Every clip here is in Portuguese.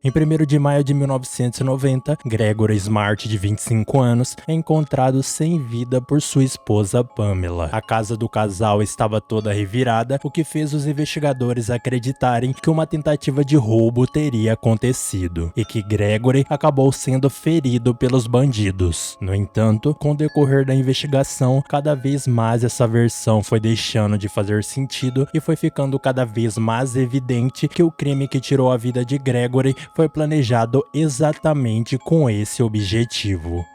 Em 1º de maio de 1990, Gregory Smart, de 25 anos, é encontrado sem vida por sua esposa Pamela. A casa do casal estava toda revirada, o que fez os investigadores acreditarem que uma tentativa de roubo teria acontecido e que Gregory acabou sendo ferido pelos bandidos. No entanto, com o decorrer da investigação, cada vez mais essa versão foi deixando de fazer sentido e foi ficando cada vez mais evidente que o crime que tirou a vida de Gregory foi planejado exatamente com esse objetivo.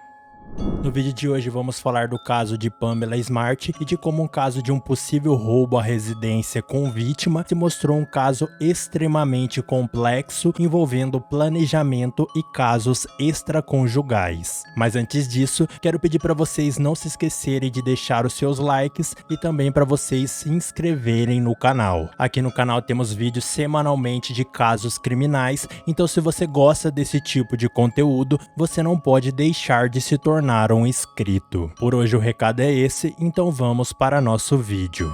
No vídeo de hoje vamos falar do caso de Pamela Smart e de como um caso de um possível roubo à residência com vítima se mostrou um caso extremamente complexo envolvendo planejamento e casos extraconjugais. Mas antes disso, quero pedir para vocês não se esquecerem de deixar os seus likes e também para vocês se inscreverem no canal. Aqui no canal temos vídeos semanalmente de casos criminais, então se você gosta desse tipo de conteúdo, você não pode deixar de se tornar um inscrito. Por hoje o recado é esse, então vamos para nosso vídeo.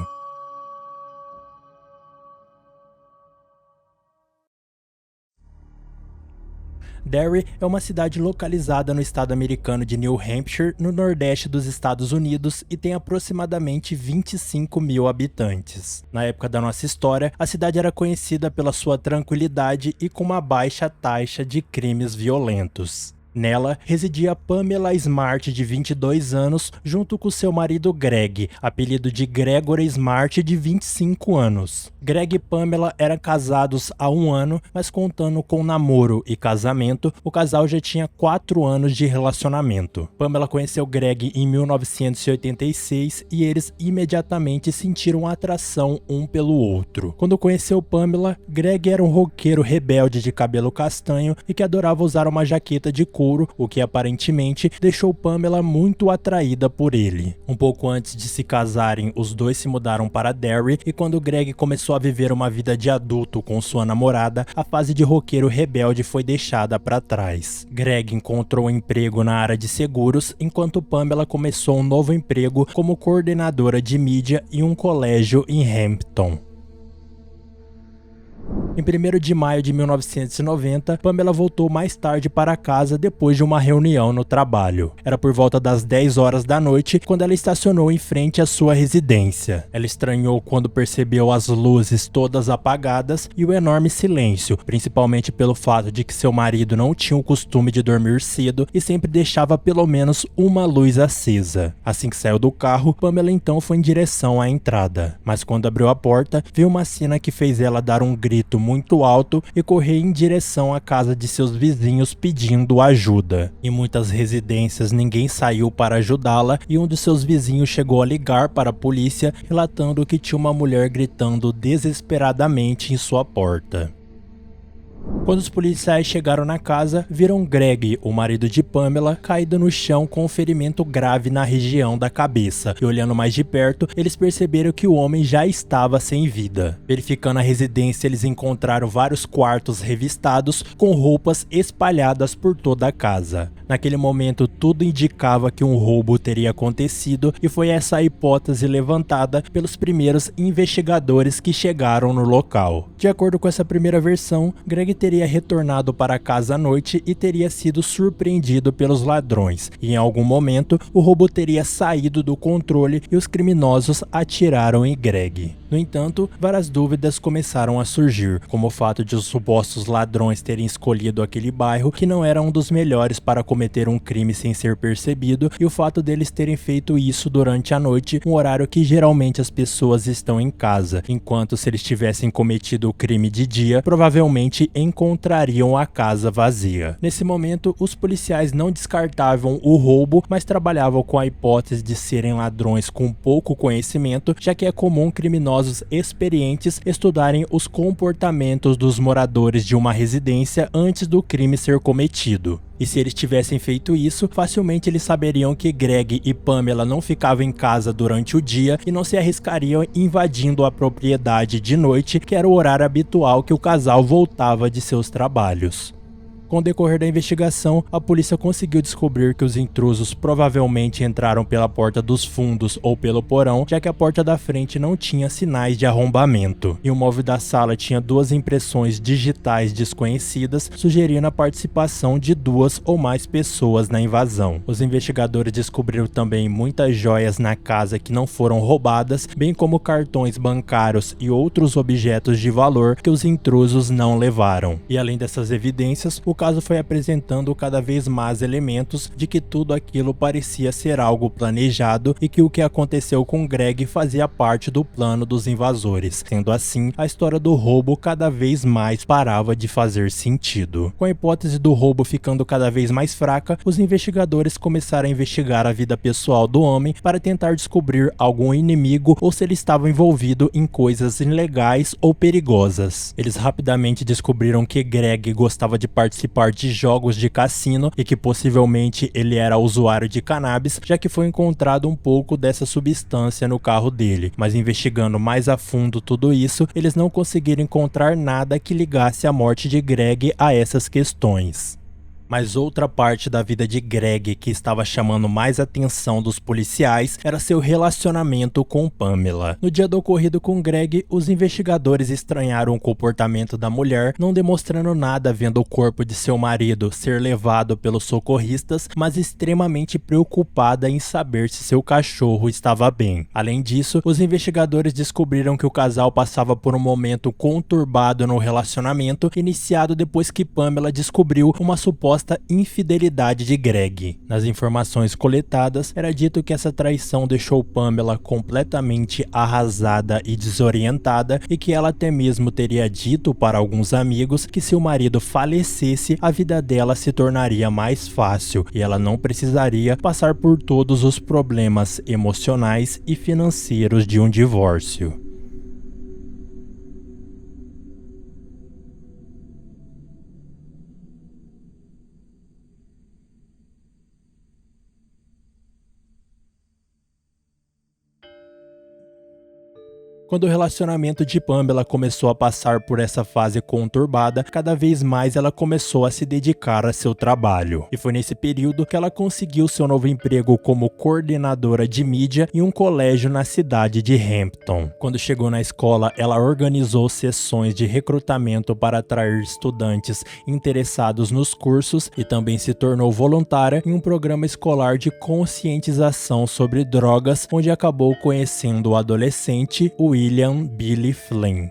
Derry é uma cidade localizada no estado americano de New Hampshire, no nordeste dos Estados Unidos, e tem aproximadamente 25 mil habitantes. Na época da nossa história, a cidade era conhecida pela sua tranquilidade e com uma baixa taxa de crimes violentos. Nela, residia Pamela Smart, de 22 anos, junto com seu marido Greg, apelido de Gregory Smart, de 25 anos. Greg e Pamela eram casados há 1 ano, mas contando com namoro e casamento, o casal já tinha 4 anos de relacionamento. Pamela conheceu Greg em 1986 e eles imediatamente sentiram atração um pelo outro. Quando conheceu Pamela, Greg era um roqueiro rebelde de cabelo castanho e que adorava usar uma jaqueta de couro, o que aparentemente deixou Pamela muito atraída por ele. Um pouco antes de se casarem, os dois se mudaram para Derry e quando Greg começou a viver uma vida de adulto com sua namorada, a fase de roqueiro rebelde foi deixada para trás. Greg encontrou um emprego na área de seguros, enquanto Pamela começou um novo emprego como coordenadora de mídia em um colégio em Hampton. Em 1º de maio de 1990, Pamela voltou mais tarde para casa depois de uma reunião no trabalho. Era por volta das 10 horas da noite quando ela estacionou em frente à sua residência. Ela estranhou quando percebeu as luzes todas apagadas e o enorme silêncio, principalmente pelo fato de que seu marido não tinha o costume de dormir cedo e sempre deixava pelo menos uma luz acesa. Assim que saiu do carro, Pamela então foi em direção à entrada. Mas quando abriu a porta, viu uma cena que fez ela dar um grito muito alto e correr em direção à casa de seus vizinhos pedindo ajuda. Em muitas residências ninguém saiu para ajudá-la e um de seus vizinhos chegou a ligar para a polícia relatando que tinha uma mulher gritando desesperadamente em sua porta. Quando os policiais chegaram na casa, viram Greg, o marido de Pamela, caído no chão com um ferimento grave na região da cabeça. E olhando mais de perto, eles perceberam que o homem já estava sem vida. Verificando a residência, eles encontraram vários quartos revistados com roupas espalhadas por toda a casa. Naquele momento, tudo indicava que um roubo teria acontecido e foi essa a hipótese levantada pelos primeiros investigadores que chegaram no local. De acordo com essa primeira versão, Greg teria retornado para casa à noite e teria sido surpreendido pelos ladrões, e em algum momento o roubo teria saído do controle e os criminosos atiraram em Greg. No entanto, várias dúvidas começaram a surgir, como o fato de os supostos ladrões terem escolhido aquele bairro que não era um dos melhores para cometer um crime sem ser percebido, e o fato deles terem feito isso durante a noite, um horário que geralmente as pessoas estão em casa, enquanto se eles tivessem cometido o crime de dia, provavelmente encontrariam a casa vazia. Nesse momento, os policiais não descartavam o roubo, mas trabalhavam com a hipótese de serem ladrões com pouco conhecimento, já que é comum criminosos experientes estudarem os comportamentos dos moradores de uma residência antes do crime ser cometido. E se eles tivessem feito isso, facilmente eles saberiam que Greg e Pamela não ficavam em casa durante o dia e não se arriscariam invadindo a propriedade de noite, que era o horário habitual que o casal voltava de seus trabalhos. Com o decorrer da investigação, a polícia conseguiu descobrir que os intrusos provavelmente entraram pela porta dos fundos ou pelo porão, já que a porta da frente não tinha sinais de arrombamento. E o móvel da sala tinha duas impressões digitais desconhecidas, sugerindo a participação de duas ou mais pessoas na invasão. Os investigadores descobriram também muitas joias na casa que não foram roubadas, bem como cartões bancários e outros objetos de valor que os intrusos não levaram. E além dessas evidências, o caso foi apresentando cada vez mais elementos de que tudo aquilo parecia ser algo planejado e que o que aconteceu com Greg fazia parte do plano dos invasores. Sendo assim, a história do roubo cada vez mais parava de fazer sentido. Com a hipótese do roubo ficando cada vez mais fraca, os investigadores começaram a investigar a vida pessoal do homem para tentar descobrir algum inimigo ou se ele estava envolvido em coisas ilegais ou perigosas. Eles rapidamente descobriram que Greg gostava de participar de jogos de cassino e que possivelmente ele era usuário de cannabis, já que foi encontrado um pouco dessa substância no carro dele. Mas investigando mais a fundo tudo isso, eles não conseguiram encontrar nada que ligasse a morte de Greg a essas questões. Mas outra parte da vida de Greg que estava chamando mais atenção dos policiais era seu relacionamento com Pamela. No dia do ocorrido com Greg, os investigadores estranharam o comportamento da mulher, não demonstrando nada vendo o corpo de seu marido ser levado pelos socorristas, mas extremamente preocupada em saber se seu cachorro estava bem. Além disso, os investigadores descobriram que o casal passava por um momento conturbado no relacionamento, iniciado depois que Pamela descobriu uma suposta infidelidade de Greg. Nas informações coletadas, era dito que essa traição deixou Pamela completamente arrasada e desorientada e que ela até mesmo teria dito para alguns amigos que se o marido falecesse, a vida dela se tornaria mais fácil e ela não precisaria passar por todos os problemas emocionais e financeiros de um divórcio. Quando o relacionamento de Pamela começou a passar por essa fase conturbada, cada vez mais ela começou a se dedicar a seu trabalho. E foi nesse período que ela conseguiu seu novo emprego como coordenadora de mídia em um colégio na cidade de Hampton. Quando chegou na escola, ela organizou sessões de recrutamento para atrair estudantes interessados nos cursos e também se tornou voluntária em um programa escolar de conscientização sobre drogas, onde acabou conhecendo o adolescente William Billy Flynn.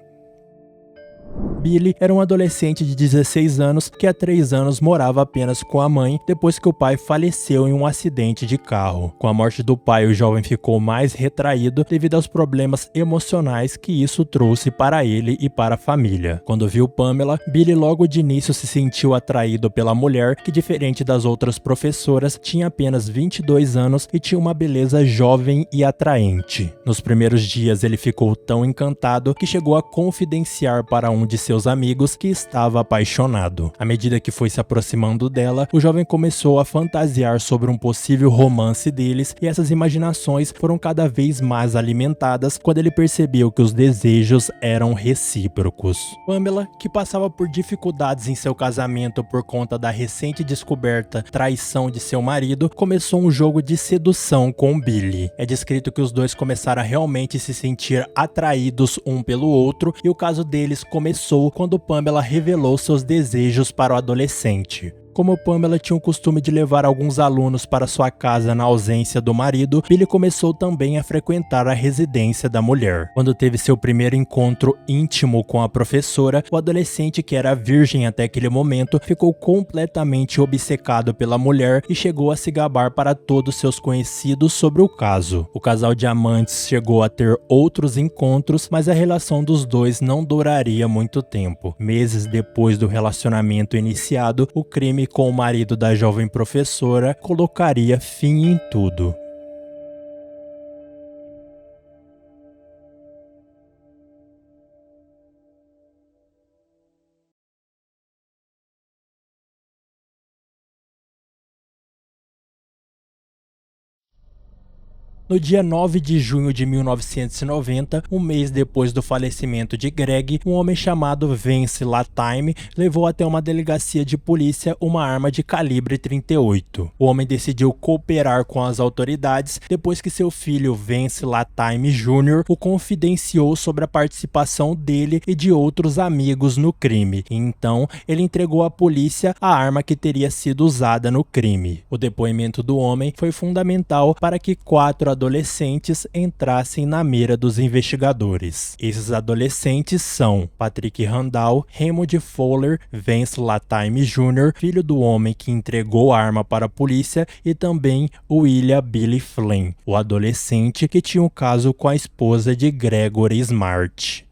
Billy era um adolescente de 16 anos que há 3 anos morava apenas com a mãe depois que o pai faleceu em um acidente de carro. Com a morte do pai, o jovem ficou mais retraído devido aos problemas emocionais que isso trouxe para ele e para a família. Quando viu Pamela, Billy logo de início se sentiu atraído pela mulher que, diferente das outras professoras, tinha apenas 22 anos e tinha uma beleza jovem e atraente. Nos primeiros dias ele ficou tão encantado que chegou a confidenciar para um de seus amigos que estava apaixonado. À medida que foi se aproximando dela, o jovem começou a fantasiar sobre um possível romance deles e essas imaginações foram cada vez mais alimentadas quando ele percebeu que os desejos eram recíprocos. Pamela, que passava por dificuldades em seu casamento por conta da recente descoberta traição de seu marido, começou um jogo de sedução com Billy. É descrito que os dois começaram a realmente se sentir atraídos um pelo outro e o caso deles começou quando Pamela revelou seus desejos para o adolescente. Como Pamela tinha o costume de levar alguns alunos para sua casa na ausência do marido, Billy começou também a frequentar a residência da mulher. Quando teve seu primeiro encontro íntimo com a professora, o adolescente, que era virgem até aquele momento, ficou completamente obcecado pela mulher e chegou a se gabar para todos seus conhecidos sobre o caso. O casal de amantes chegou a ter outros encontros, mas a relação dos dois não duraria muito tempo. Meses depois do relacionamento iniciado, o crime com o marido da jovem professora colocaria fim em tudo. No dia 9 de junho de 1990, um mês depois do falecimento de Greg, um homem chamado Vance Latime levou até uma delegacia de polícia uma arma de calibre 38. O homem decidiu cooperar com as autoridades depois que seu filho Vance Latime Jr. o confidenciou sobre a participação dele e de outros amigos no crime. Então, ele entregou à polícia a arma que teria sido usada no crime. O depoimento do homem foi fundamental para que 4 adolescentes entrassem na mira dos investigadores. Esses adolescentes são Patrick Randall, Raymond Fowler, Vance Latime Jr., filho do homem que entregou a arma para a polícia, e também William Billy Flynn, o adolescente que tinha um caso com a esposa de Gregory Smart.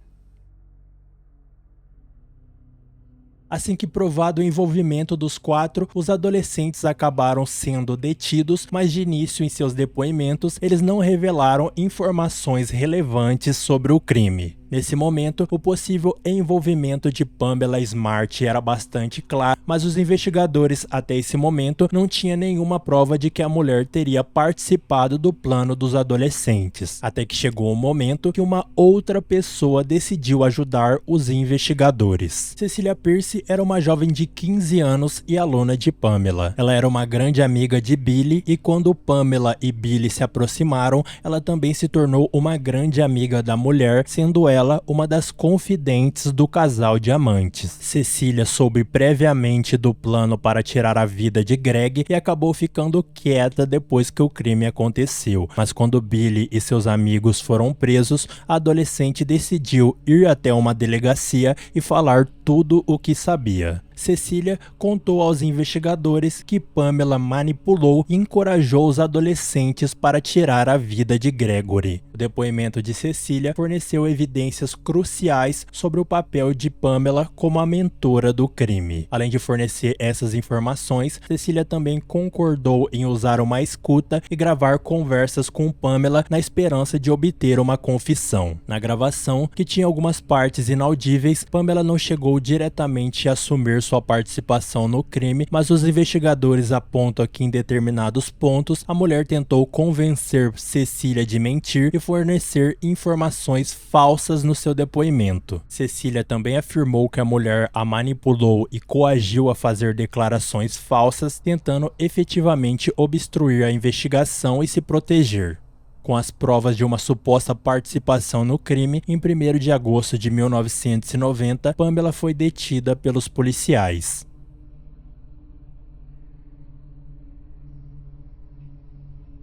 Assim que provado o envolvimento dos 4, os adolescentes acabaram sendo detidos, mas de início em seus depoimentos, eles não revelaram informações relevantes sobre o crime. Nesse momento, o possível envolvimento de Pamela Smart era bastante claro, mas os investigadores até esse momento não tinham nenhuma prova de que a mulher teria participado do plano dos adolescentes, até que chegou o momento que uma outra pessoa decidiu ajudar os investigadores. Cecilia Pierce era uma jovem de 15 anos e aluna de Pamela. Ela era uma grande amiga de Billy e quando Pamela e Billy se aproximaram, ela também se tornou uma grande amiga da mulher, sendo ela uma das confidentes do casal de amantes. Cecilia soube previamente do plano para tirar a vida de Greg e acabou ficando quieta depois que o crime aconteceu. Mas quando Billy e seus amigos foram presos, a adolescente decidiu ir até uma delegacia e falar tudo o que sabia. Cecilia contou aos investigadores que Pamela manipulou e encorajou os adolescentes para tirar a vida de Gregory. O depoimento de Cecilia forneceu evidências cruciais sobre o papel de Pamela como a mentora do crime. Além de fornecer essas informações, Cecilia também concordou em usar uma escuta e gravar conversas com Pamela na esperança de obter uma confissão. Na gravação, que tinha algumas partes inaudíveis, Pamela não chegou diretamente a assumir sua participação no crime, mas os investigadores apontam que em determinados pontos a mulher tentou convencer Cecilia de mentir e fornecer informações falsas no seu depoimento. Cecilia também afirmou que a mulher a manipulou e coagiu a fazer declarações falsas, tentando efetivamente obstruir a investigação e se proteger. Com as provas de uma suposta participação no crime, em 1º de agosto de 1990, Pamela foi detida pelos policiais.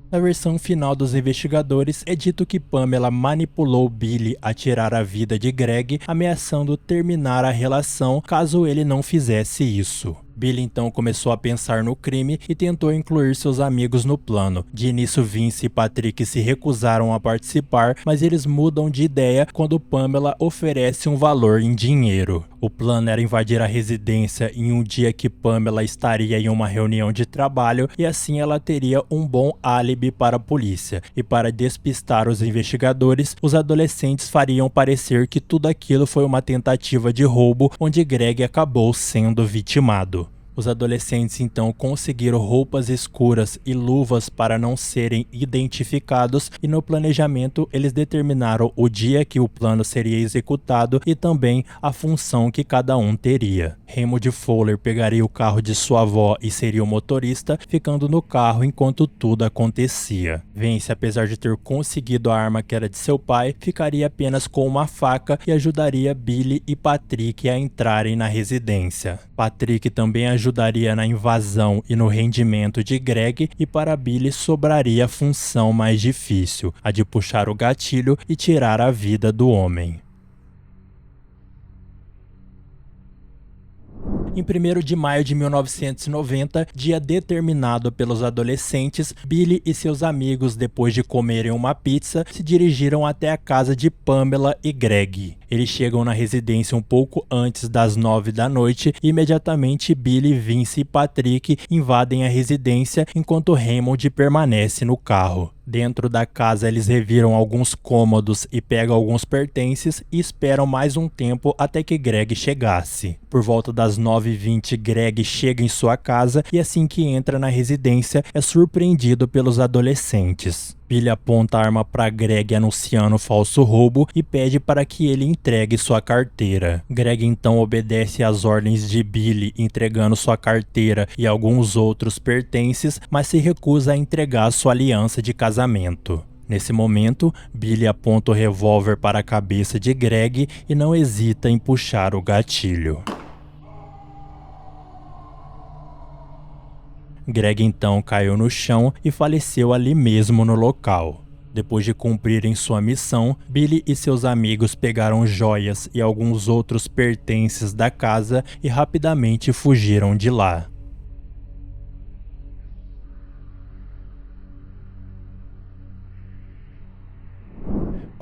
Na versão final dos investigadores, é dito que Pamela manipulou Billy a tirar a vida de Greg, ameaçando terminar a relação caso ele não fizesse isso. Billy então começou a pensar no crime e tentou incluir seus amigos no plano. De início, Vince e Patrick se recusaram a participar, mas eles mudam de ideia quando Pamela oferece um valor em dinheiro. O plano era invadir a residência em um dia que Pamela estaria em uma reunião de trabalho e assim ela teria um bom álibi para a polícia. E para despistar os investigadores, os adolescentes fariam parecer que tudo aquilo foi uma tentativa de roubo onde Greg acabou sendo vitimado. Os adolescentes então conseguiram roupas escuras e luvas para não serem identificados e no planejamento eles determinaram o dia que o plano seria executado e também a função que cada um teria. Raymond Fowler pegaria o carro de sua avó e seria o motorista, ficando no carro enquanto tudo acontecia. Vance, apesar de ter conseguido a arma que era de seu pai, ficaria apenas com uma faca e ajudaria Billy e Patrick a entrarem na residência. Patrick também ajudaria na invasão e no rendimento de Greg, e para Billy sobraria a função mais difícil, a de puxar o gatilho e tirar a vida do homem. Em 1º de maio de 1990, dia determinado pelos adolescentes, Billy e seus amigos, depois de comerem uma pizza, se dirigiram até a casa de Pamela e Greg. Eles chegam na residência um pouco antes das 9 da noite e imediatamente Billy, Vince e Patrick invadem a residência enquanto Raymond permanece no carro. Dentro da casa eles reviram alguns cômodos e pegam alguns pertences e esperam mais um tempo até que Greg chegasse. Por volta das 9h20, Greg chega em sua casa e assim que entra na residência é surpreendido pelos adolescentes. Billy aponta a arma para Greg anunciando o falso roubo e pede para que ele entregue sua carteira. Greg então obedece às ordens de Billy, entregando sua carteira e alguns outros pertences, mas se recusa a entregar sua aliança de casamento. Nesse momento, Billy aponta o revólver para a cabeça de Greg e não hesita em puxar o gatilho. Greg então caiu no chão e faleceu ali mesmo no local. Depois de cumprirem sua missão, Billy e seus amigos pegaram joias e alguns outros pertences da casa e rapidamente fugiram de lá.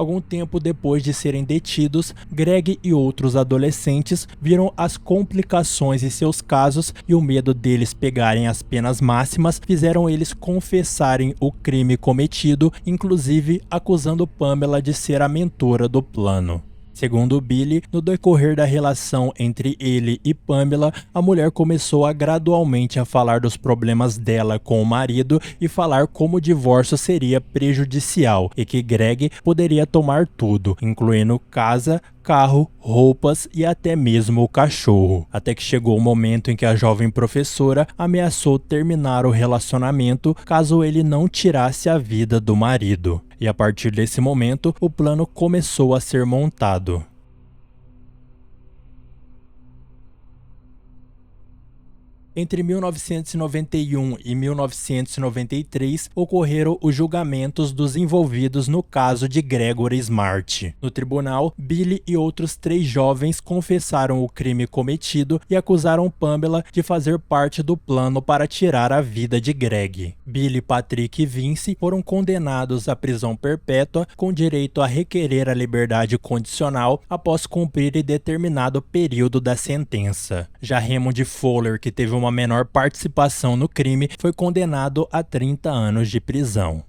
Algum tempo depois de serem detidos, Greg e outros adolescentes viram as complicações em seus casos e o medo deles pegarem as penas máximas fizeram eles confessarem o crime cometido, inclusive acusando Pamela de ser a mentora do plano. Segundo Billy, no decorrer da relação entre ele e Pamela, a mulher começou a gradualmente a falar dos problemas dela com o marido e falar como o divórcio seria prejudicial e que Greg poderia tomar tudo, incluindo casa, carro, roupas e até mesmo o cachorro. Até que chegou o momento em que a jovem professora ameaçou terminar o relacionamento caso ele não tirasse a vida do marido. E a partir desse momento, o plano começou a ser montado. Entre 1991 e 1993, ocorreram os julgamentos dos envolvidos no caso de Gregory Smart. No tribunal, Billy e outros 3 jovens confessaram o crime cometido e acusaram Pamela de fazer parte do plano para tirar a vida de Greg. Billy, Patrick e Vince foram condenados à prisão perpétua com direito a requerer a liberdade condicional após cumprir determinado período da sentença. Já Raymond Fowler, que teve uma menor participação no crime, foi condenado a 30 anos de prisão.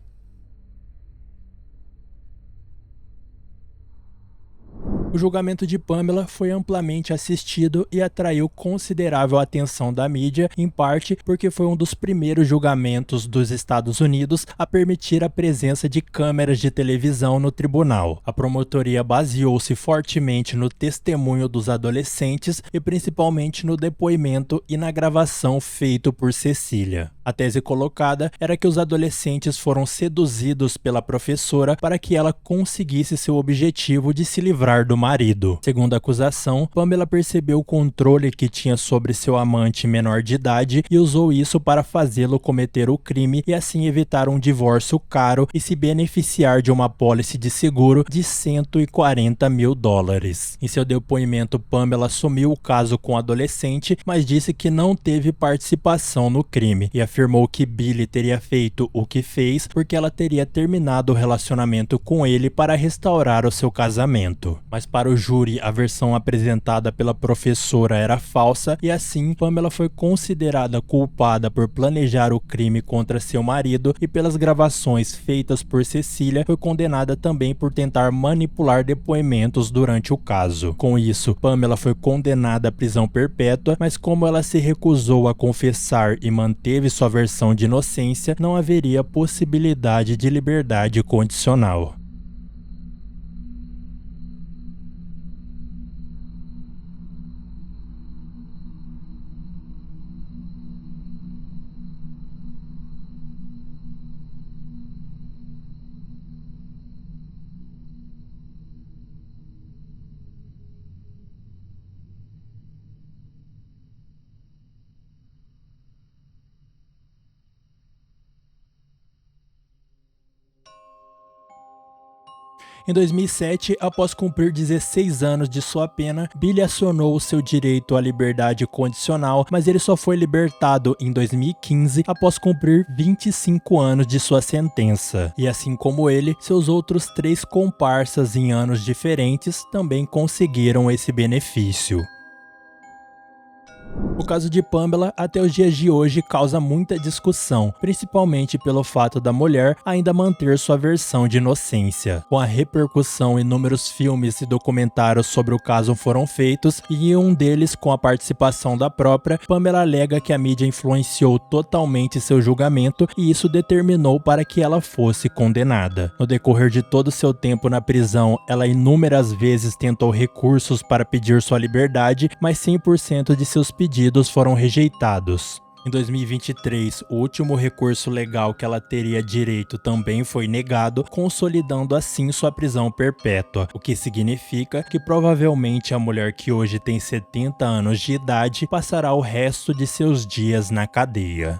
O julgamento de Pamela foi amplamente assistido e atraiu considerável atenção da mídia, em parte porque foi um dos primeiros julgamentos dos Estados Unidos a permitir a presença de câmeras de televisão no tribunal. A promotoria baseou-se fortemente no testemunho dos adolescentes e principalmente no depoimento e na gravação feito por Cecília. A tese colocada era que os adolescentes foram seduzidos pela professora para que ela conseguisse seu objetivo de se livrar do marido. Segundo a acusação, Pamela percebeu o controle que tinha sobre seu amante menor de idade e usou isso para fazê-lo cometer o crime e assim evitar um divórcio caro e se beneficiar de uma apólice de seguro de $140 mil. Em seu depoimento, Pamela assumiu o caso com o adolescente, mas disse que não teve participação no crime e afirmou que Billy teria feito o que fez porque ela teria terminado o relacionamento com ele para restaurar o seu casamento. Mas para o júri, a versão apresentada pela professora era falsa e assim Pamela foi considerada culpada por planejar o crime contra seu marido e pelas gravações feitas por Cecília foi condenada também por tentar manipular depoimentos durante o caso. Com isso, Pamela foi condenada à prisão perpétua, mas como ela se recusou a confessar e manteve sua versão de inocência, não haveria possibilidade de liberdade condicional. Em 2007, após cumprir 16 anos de sua pena, Billy acionou o seu direito à liberdade condicional, mas ele só foi libertado em 2015 após cumprir 25 anos de sua sentença. E assim como ele, seus outros 3 comparsas em anos diferentes também conseguiram esse benefício. O caso de Pamela até os dias de hoje causa muita discussão, principalmente pelo fato da mulher ainda manter sua versão de inocência. Com a repercussão, inúmeros filmes e documentários sobre o caso foram feitos e em um deles, com a participação da própria, Pamela alega que a mídia influenciou totalmente seu julgamento e isso determinou para que ela fosse condenada. No decorrer de todo seu tempo na prisão, ela inúmeras vezes tentou recursos para pedir sua liberdade, mas 100% de seus pedidos foram rejeitados. Em 2023, o último recurso legal que ela teria direito também foi negado, consolidando assim sua prisão perpétua, o que significa que provavelmente a mulher que hoje tem 70 anos de idade passará o resto de seus dias na cadeia.